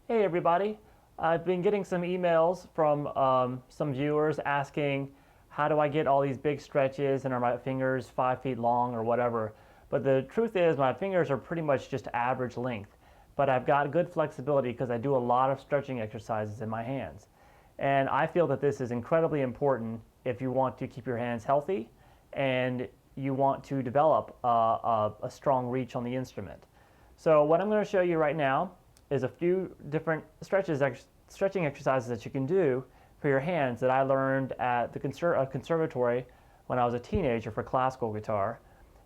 Hey everybody, I've been getting some emails from some viewers asking how do I get all these big stretches and are my fingers 5 feet long or whatever. But the truth is my fingers are pretty much just average length, but I've got good flexibility because I do a lot of stretching exercises in my hands. And I feel that this is incredibly important if you want to keep your hands healthy and you want to develop a strong reach on the instrument. So what I'm going to show you right now is a few different stretching exercises that you can do for your hands that I learned at the conservatory when I was a teenager for classical guitar.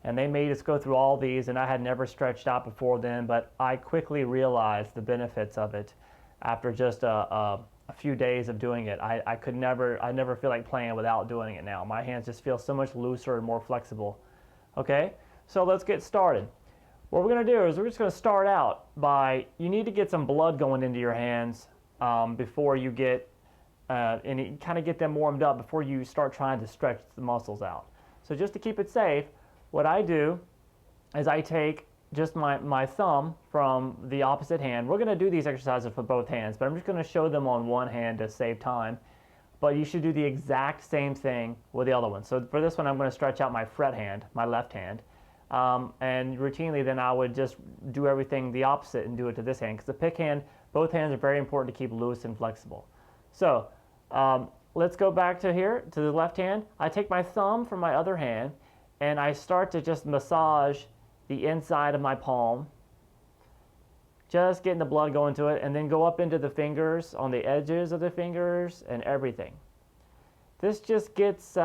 And they made us go through all these, and I had never stretched out before then, but I quickly realized the benefits of it after just a few days of doing it. I never feel like playing without doing it now. My hands just feel so much looser and more flexible. Okay, so let's get started. What we're going to do is we're just going to start out by, you need to get some blood going into your hands before you get, and kind of get them warmed up before you start trying to stretch the muscles out. So just to keep it safe, what I do is I take just my thumb from the opposite hand. We're going to do these exercises for both hands, but I'm just going to show them on one hand to save time. But you should do the exact same thing with the other one. So for this one, I'm going to stretch out my fret hand, my left hand. And routinely then I would just do everything the opposite and do it to this hand, because the pick hand, both hands are very important to keep loose and flexible. So let's go back to here, to the left hand. I take my thumb from my other hand and I start to just massage the inside of my palm, just getting the blood going to it, and then go up into the fingers, on the edges of the fingers and everything. This just gets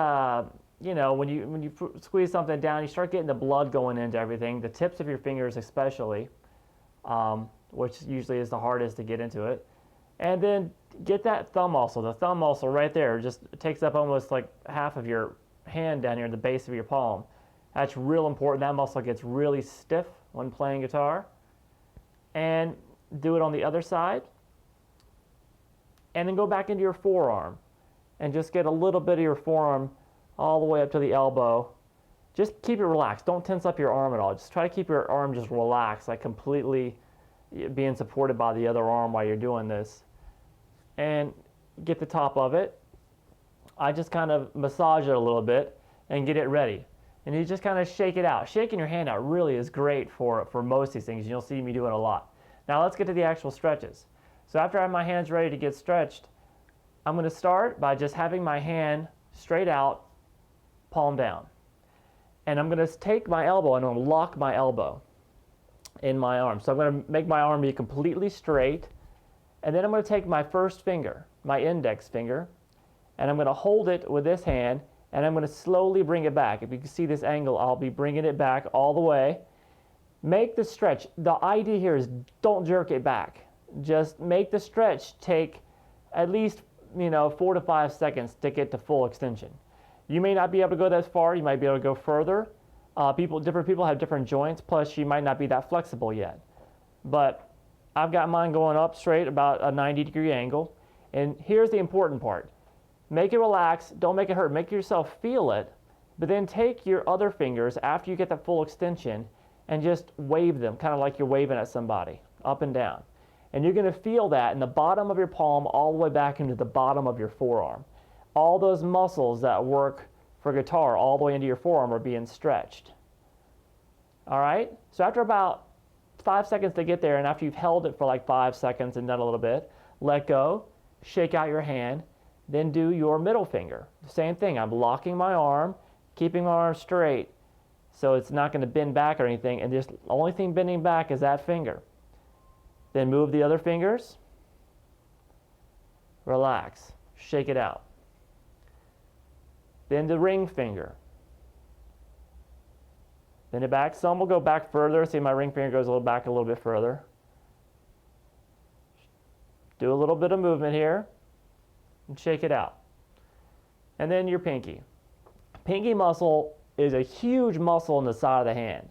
when you squeeze something down, you start getting the blood going into everything, the tips of your fingers especially, which usually is the hardest to get into it. And then get that thumb muscle, the thumb muscle right there, just takes up almost like half of your hand down here at the base of your palm. That's real important. That muscle gets really stiff when playing guitar. And do it on the other side. And then go back into your forearm and just get a little bit of your forearm all the way up to the elbow. Just keep it relaxed. Don't tense up your arm at all. Just try to keep your arm just relaxed, like completely being supported by the other arm while you're doing this. And get the top of it. I just kind of massage it a little bit and get it ready. And you just kind of shake it out. Shaking your hand out really is great for most of these things. You'll see me do it a lot. Now let's get to the actual stretches. So after I have my hands ready to get stretched, I'm going to start by just having my hand straight out, palm down. And I'm going to take my elbow and I'm going to lock my elbow in my arm. So I'm going to make my arm be completely straight. And then I'm going to take my first finger, my index finger, and I'm going to hold it with this hand, and I'm going to slowly bring it back. If you can see this angle, I'll be bringing it back all the way. Make the stretch. The idea here is don't jerk it back. Just make the stretch take at least 4 to 5 seconds to get to full extension. You may not be able to go that far. You might be able to go further. Different people have different joints, plus you might not be that flexible yet. But I've got mine going up straight about a 90-degree angle. And here's the important part. Make it relax. Don't make it hurt. Make yourself feel it. But then take your other fingers after you get that full extension and just wave them, kind of like you're waving at somebody, up and down. And you're going to feel that in the bottom of your palm all the way back into the bottom of your forearm. All those muscles that work for guitar all the way into your forearm are being stretched. All right? So after about 5 seconds to get there, and after you've held it for like 5 seconds and done a little bit, let go, shake out your hand, then do your middle finger. The same thing. I'm locking my arm, keeping my arm straight so it's not going to bend back or anything, and just the only thing bending back is that finger. Then move the other fingers. Relax. Shake it out. Then the ring finger. Bend it back. Some will go back further. See, my ring finger goes back a little bit further. Do a little bit of movement here and shake it out. And then your pinky. Pinky muscle is a huge muscle in the side of the hand.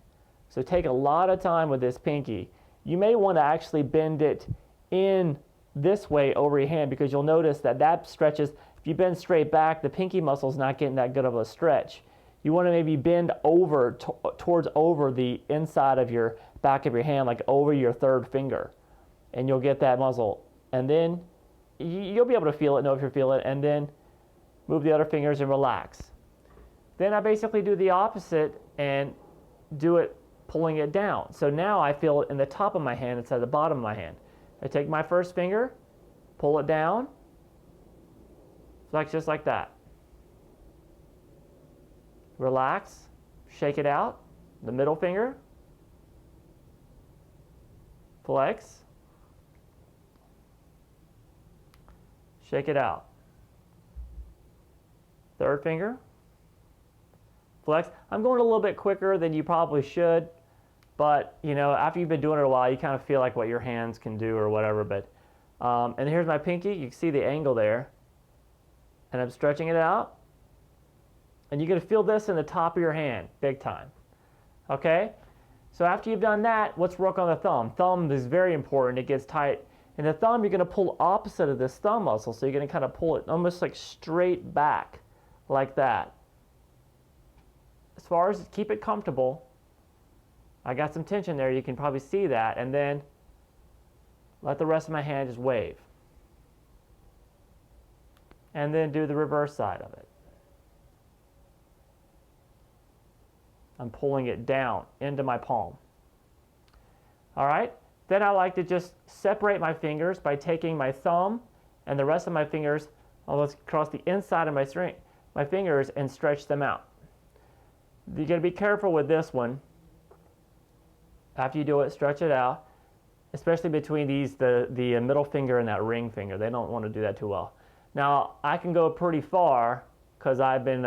So take a lot of time with this pinky. You may want to actually bend it in this way over your hand, because you'll notice that stretches. If you bend straight back, the pinky muscle is not getting that good of a stretch. You want to maybe bend over towards over the inside of your back of your hand, like over your third finger. and you'll get that muscle. And then you'll be able to feel it, know if you feel it, and then move the other fingers and relax. Then I basically do the opposite and do it pulling it down. So now I feel it in the top of my hand instead of the bottom of my hand. I take my first finger, pull it down, flex just like that. Relax, shake it out, the middle finger, flex, shake it out. Third finger, flex. I'm going a little bit quicker than you probably should, but you know, after you've been doing it a while, you kind of feel like what your hands can do or whatever. But and here's my pinky. You can see the angle there, and I'm stretching it out, and you're going to feel this in the top of your hand, big time. Okay. So after you've done that, let's work on the thumb. Thumb is very important. It gets tight. And the thumb, you're going to pull opposite of this thumb muscle. So you're going to kind of pull it almost like straight back, like that. As far as keep it comfortable, I got some tension there. You can probably see that. And then let the rest of my hand just wave. And then do the reverse side of it. I'm pulling it down into my palm. All right. Then I like to just separate my fingers by taking my thumb and the rest of my fingers almost across the inside of my fingers and stretch them out. You're going to be careful with this one. After you do it, stretch it out, especially between the middle finger and that ring finger. They don't want to do that too well. Now, I can go pretty far because I've been,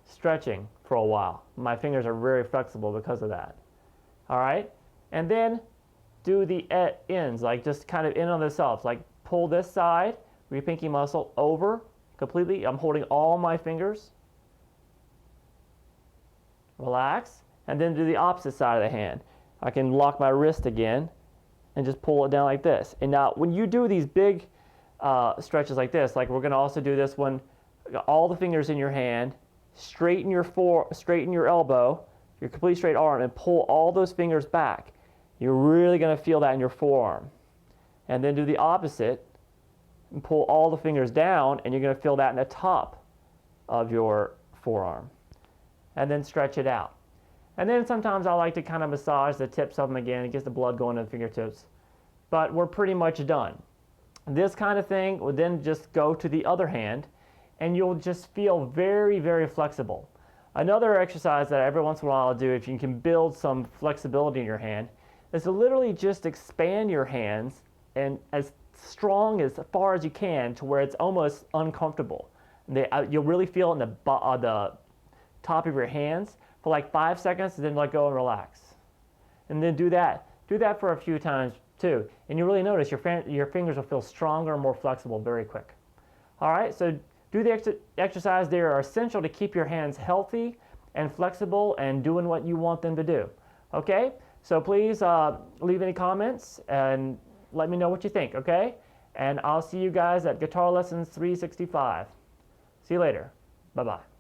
stretching for a while. My fingers are very flexible because of that. All right? And then do the ends, like just kind of in on themselves. Like pull this side of your pinky muscle over completely. I'm holding all my fingers. Relax. And then do the opposite side of the hand. I can lock my wrist again and just pull it down like this. And now when you do these big stretches like this, like we're going to also do this one, all the fingers in your hand, straighten your elbow, your complete straight arm, and pull all those fingers back. You're really going to feel that in your forearm. And then do the opposite and pull all the fingers down, and you're going to feel that in the top of your forearm. And then stretch it out. And then sometimes I like to kind of massage the tips of them again. It gets the blood going to the fingertips. But we're pretty much done. This kind of thing would then just go to the other hand, and you'll just feel very, very flexible. Another exercise that every once in a while I'll do, if you can build some flexibility in your hand, is to literally just expand your hands and as strong as far as you can to where it's almost uncomfortable. You'll really feel it in the top of your hands for like 5 seconds, and then let go and relax. And then do that. Do that for a few times too. And you really notice your fingers will feel stronger and more flexible very quick. All right, so do the exercise. They are essential to keep your hands healthy and flexible and doing what you want them to do. Okay, so please leave any comments and let me know what you think, okay? And I'll see you guys at Guitar Lessons 365. See you later. Bye-bye.